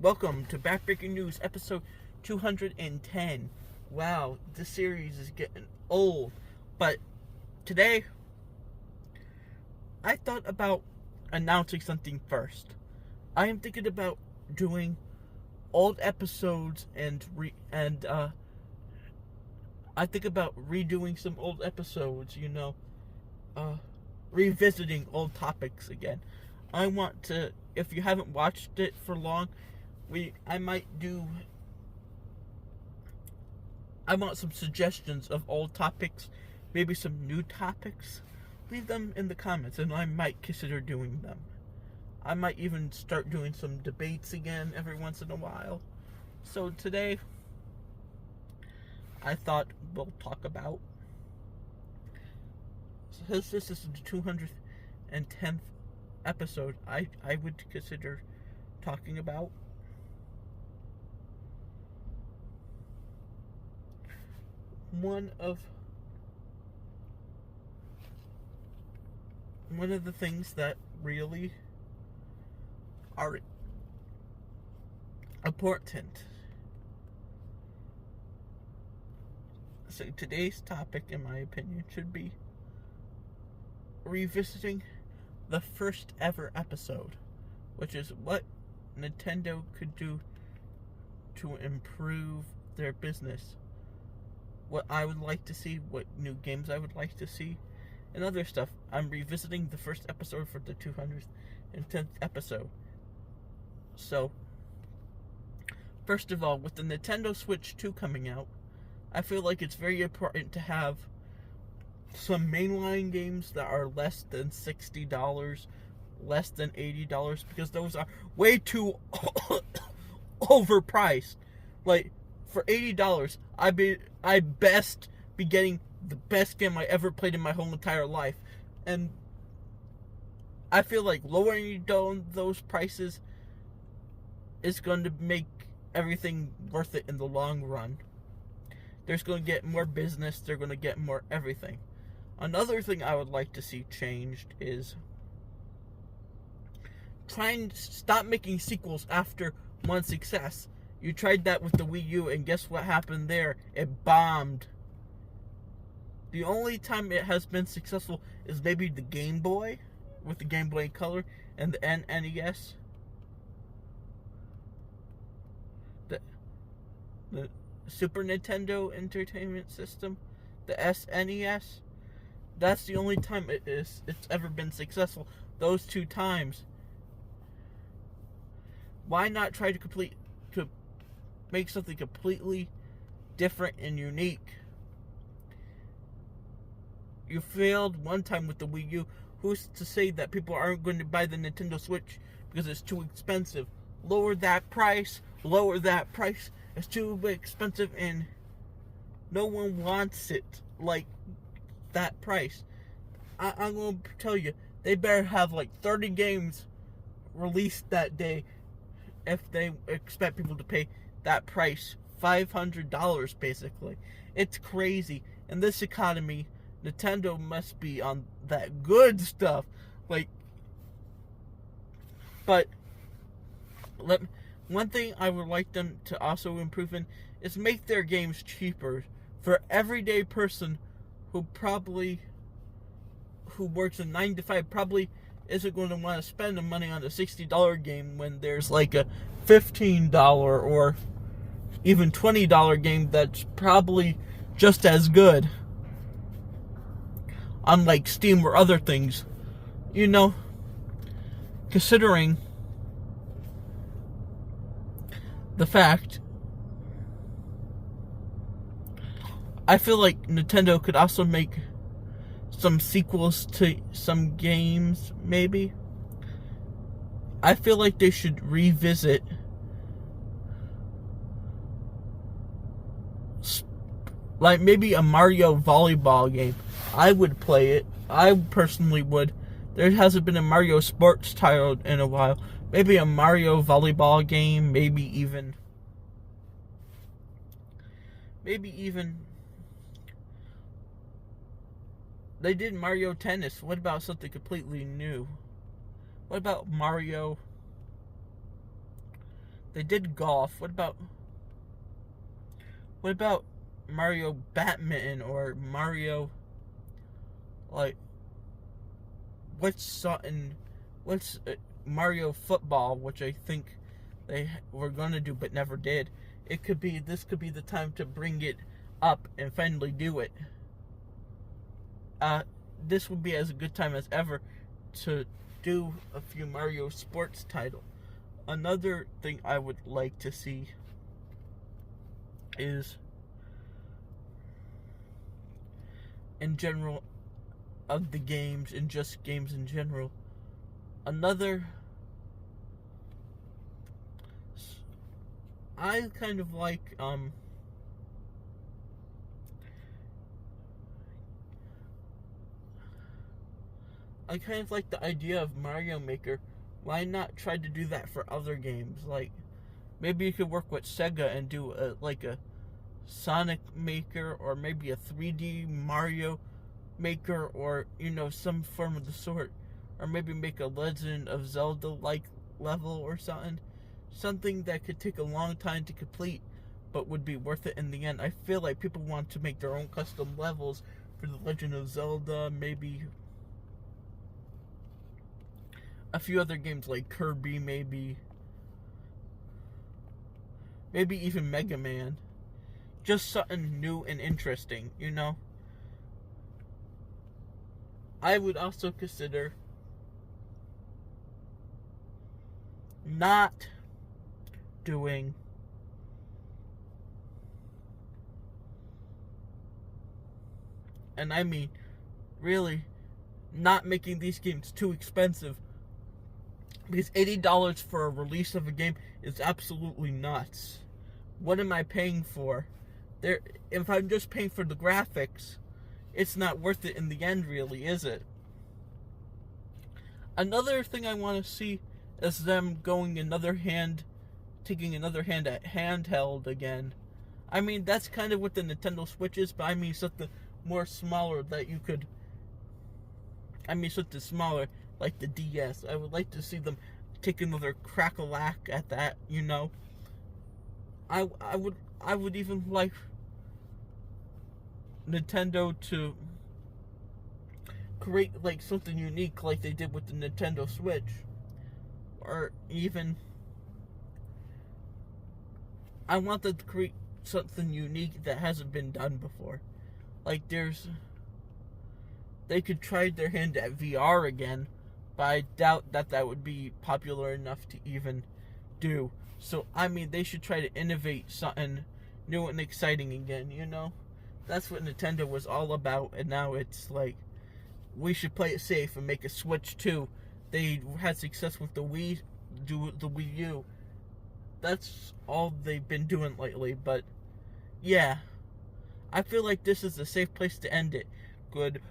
welcome to Backbreaking News, episode 210. Wow, this series is getting old. But today, I thought about announcing something first. I am thinking about doing old episodes I think about redoing some old episodes, revisiting old topics again. I want to, if you haven't watched it for long, I want some suggestions of old topics, maybe some new topics. Leave them in the comments and I might consider doing them. I might even start doing some debates again every once in a while. So today, I thought we'll talk about, since this is the 210th episode, I would consider talking about one of the things that really are important. So today's topic, in my opinion, should be revisiting the first ever episode, which is what Nintendo could do to improve their business, what I would like to see, what new games I would like to see, and other stuff. I'm revisiting the first episode for the 210th episode. So, first of all, with the Nintendo Switch 2 coming out, I feel like it's very important to have some mainline games that are less than $60, less than $80, because those are way too overpriced. Like, for $80, I best be getting the best game I ever played in my whole entire life. And I feel like lowering down those prices is going to make everything worth it in the long run. There's going to get more business, they're going to get more everything. Another thing I would like to see changed is trying to stop making sequels after one success. You tried that with the Wii U, and guess what happened there? It bombed. The only time it has been successful is maybe the Game Boy, with the Game Boy Color, and the NES. The Super Nintendo Entertainment System, the SNES. That's the only time it's ever been successful. Those two times. Why not try to make something completely different and unique? You failed one time with the Wii U. Who's to say that people aren't going to buy the Nintendo Switch because it's too expensive? Lower that price. It's too expensive and no one wants it like that price. I'm going to tell you, they better have like 30 games released that day if they expect people to pay that price. $500 basically. It's crazy. In this economy, Nintendo must be on that good stuff. One thing I would like them to also improve in is make their games cheaper for everyday person who works a 9 to 5 probably isn't going to want to spend the money on a $60 game when there's like a $15 or even $20 game that's probably just as good. Unlike Steam or other things. Considering the fact, I feel like Nintendo could also make some sequels to some games, maybe. I feel like they should revisit like maybe a Mario volleyball game. I would play it. I personally would. There hasn't been a Mario sports title in a while. Maybe a Mario volleyball game, maybe even they did Mario Tennis. What about something completely new? What about Mario They did golf. What about Mario Badminton or Mario, like, what's Mario Football, which I think they were going to do but never did. This could be the time to bring it up and finally do it. This would be as good time as ever to do a few Mario sports title. Another thing I would like to see is, in general, of the games and just games in general, I kind of like the idea of Mario Maker. Why not try to do that for other games? Like, maybe you could work with Sega and do a Sonic Maker, or maybe a 3D Mario Maker, or, some form of the sort. Or maybe make a Legend of Zelda-like level or something. Something that could take a long time to complete, but would be worth it in the end. I feel like people want to make their own custom levels for the Legend of Zelda, maybe a few other games like Kirby, maybe even Mega Man. Just something new and interesting, I would also consider not doing and I mean really not making these games too expensive, because $80 for a release of a game is absolutely nuts. What am I paying for? If I'm just paying for the graphics, it's not worth it in the end, really, is it? Another thing I want to see is them taking another hand at handheld again. I mean, that's kind of what the Nintendo Switch is, but I mean something more smaller that you could... something smaller, like the DS. I would like to see them take another crack-a-lack at that, I would even like Nintendo to create something unique like they did with the Nintendo Switch. Or even I want them to create something unique that hasn't been done before. They could try their hand at VR again, but I doubt that would be popular enough to even do. So, they should try to innovate something new and exciting again, That's what Nintendo was all about, and now it's like, we should play it safe and make a Switch 2. They had success with the Wii U. That's all they've been doing lately, but yeah. I feel like this is a safe place to end it. Goodbye!